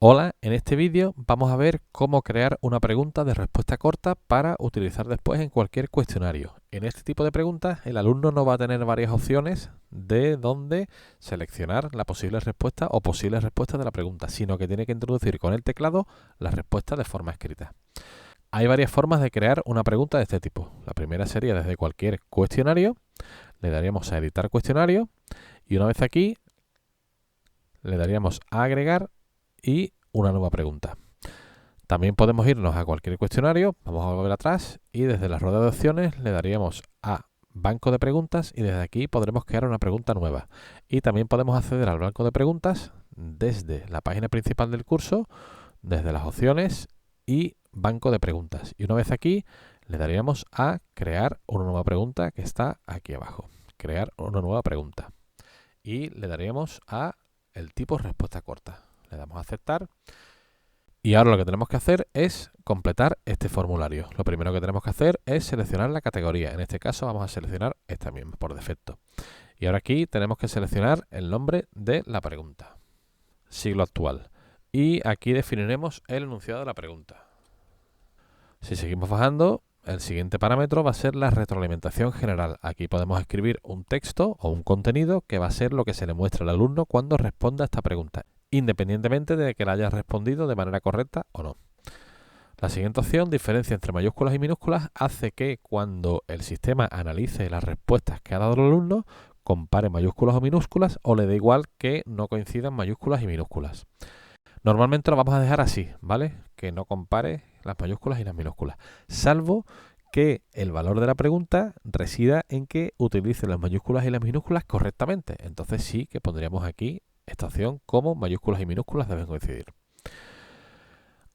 Hola, en este vídeo vamos a ver cómo crear una pregunta de respuesta corta para utilizar después en cualquier cuestionario. En este tipo de preguntas el alumno no va a tener varias opciones de dónde seleccionar la posible respuesta o posibles respuestas de la pregunta, sino que tiene que introducir con el teclado la respuesta de forma escrita. Hay varias formas de crear una pregunta de este tipo. La primera sería desde cualquier cuestionario, le daríamos a editar cuestionario y una vez aquí le daríamos a agregar y una nueva pregunta. También podemos irnos a cualquier cuestionario, vamos a volver atrás y desde la rueda de opciones le daríamos a banco de preguntas y desde aquí podremos crear una pregunta nueva. Y también podemos acceder al banco de preguntas desde la página principal del curso, desde las opciones y banco de preguntas. Y una vez aquí le daríamos a crear una nueva pregunta que está aquí abajo. Crear una nueva pregunta. Y le daríamos a el tipo respuesta corta. Le damos a aceptar. Y ahora lo que tenemos que hacer es completar este formulario. Lo primero que tenemos que hacer es seleccionar la categoría. En este caso vamos a seleccionar esta misma por defecto. Y ahora aquí tenemos que seleccionar el nombre de la pregunta. Siglo actual. Y aquí definiremos el enunciado de la pregunta. Si seguimos bajando, el siguiente parámetro va a ser la retroalimentación general. Aquí podemos escribir un texto o un contenido que va a ser lo que se le muestra al alumno cuando responda a esta pregunta, independientemente de que la haya respondido de manera correcta o no. La siguiente opción, diferencia entre mayúsculas y minúsculas, hace que cuando el sistema analice las respuestas que ha dado el alumno, compare mayúsculas o minúsculas o le dé igual que no coincidan mayúsculas y minúsculas. Normalmente lo vamos a dejar así, ¿vale? Que no compare las mayúsculas y las minúsculas, salvo que el valor de la pregunta resida en que utilice las mayúsculas y las minúsculas correctamente. Entonces sí que pondríamos aquí esta opción como mayúsculas y minúsculas deben coincidir.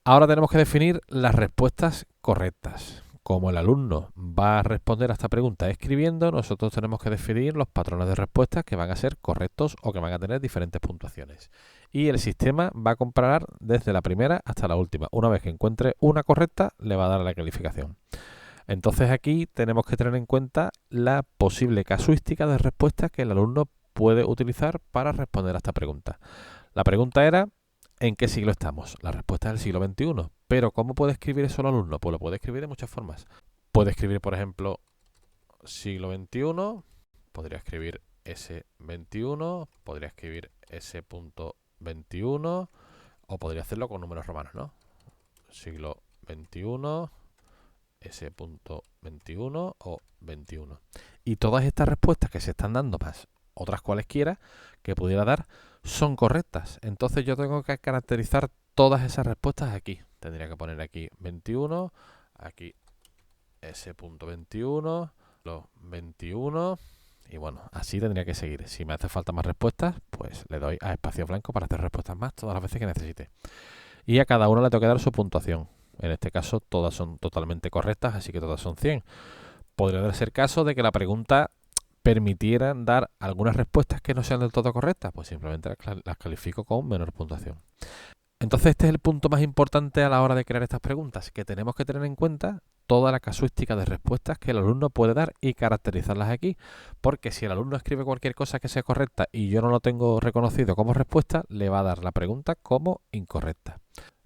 Ahora tenemos que definir las respuestas correctas. Como el alumno va a responder a esta pregunta escribiendo, nosotros tenemos que definir los patrones de respuestas que van a ser correctos o que van a tener diferentes puntuaciones. Y el sistema va a comparar desde la primera hasta la última. Una vez que encuentre una correcta, le va a dar la calificación. Entonces aquí tenemos que tener en cuenta la posible casuística de respuestas que el alumno puede utilizar para responder a esta pregunta. La pregunta era: ¿en qué siglo estamos? La respuesta es el siglo XXI. Pero ¿cómo puede escribir eso el alumno? Pues lo puede escribir de muchas formas. Puede escribir, por ejemplo, siglo XXI, podría escribir S21, podría escribir S.21 o podría hacerlo con números romanos, ¿no? Siglo XXI, S.21 o 21. Y todas estas respuestas que se están dando más otras cualesquiera que pudiera dar son correctas. Entonces yo tengo que caracterizar todas esas respuestas aquí. Tendría que poner aquí 21, aquí S.21, los 21 y bueno, así tendría que seguir. Si me hace falta más respuestas, pues le doy a espacio blanco para hacer respuestas más todas las veces que necesite. Y a cada una le tengo que dar su puntuación. En este caso todas son totalmente correctas, así que todas son 100. Podría darse el caso de que la pregunta permitiera dar algunas respuestas que no sean del todo correctas, pues simplemente las califico con menor puntuación. Entonces este es el punto más importante a la hora de crear estas preguntas, que tenemos que tener en cuenta toda la casuística de respuestas que el alumno puede dar y caracterizarlas aquí, porque si el alumno escribe cualquier cosa que sea correcta y yo no lo tengo reconocido como respuesta, le va a dar la pregunta como incorrecta.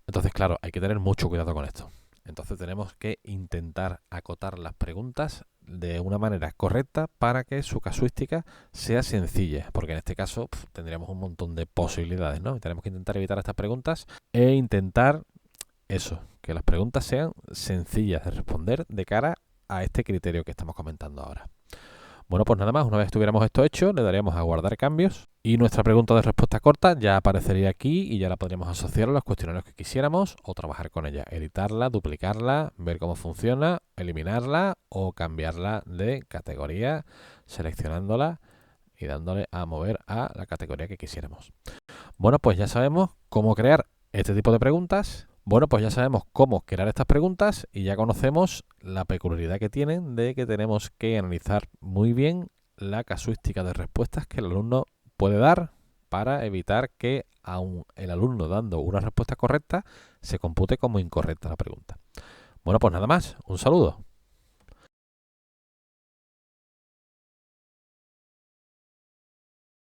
Entonces, claro, hay que tener mucho cuidado con esto. Entonces tenemos que intentar acotar las preguntas de una manera correcta para que su casuística sea sencilla, porque en este caso tendríamos un montón de posibilidades, ¿no? Y tenemos que intentar evitar estas preguntas e intentar eso, que las preguntas sean sencillas de responder de cara a este criterio que estamos comentando ahora. Bueno, pues nada más, una vez tuviéramos esto hecho, le daríamos a guardar cambios y nuestra pregunta de respuesta corta ya aparecería aquí y ya la podríamos asociar a los cuestionarios que quisiéramos o trabajar con ella, editarla, duplicarla, ver cómo funciona, eliminarla o cambiarla de categoría, seleccionándola y dándole a mover a la categoría que quisiéramos. Bueno, pues ya sabemos cómo crear este tipo de preguntas. Bueno, pues ya sabemos cómo crear estas preguntas y ya conocemos la peculiaridad que tienen de que tenemos que analizar muy bien la casuística de respuestas que el alumno puede dar para evitar que, aun el alumno dando una respuesta correcta, se compute como incorrecta la pregunta. Bueno, pues nada más. Un saludo.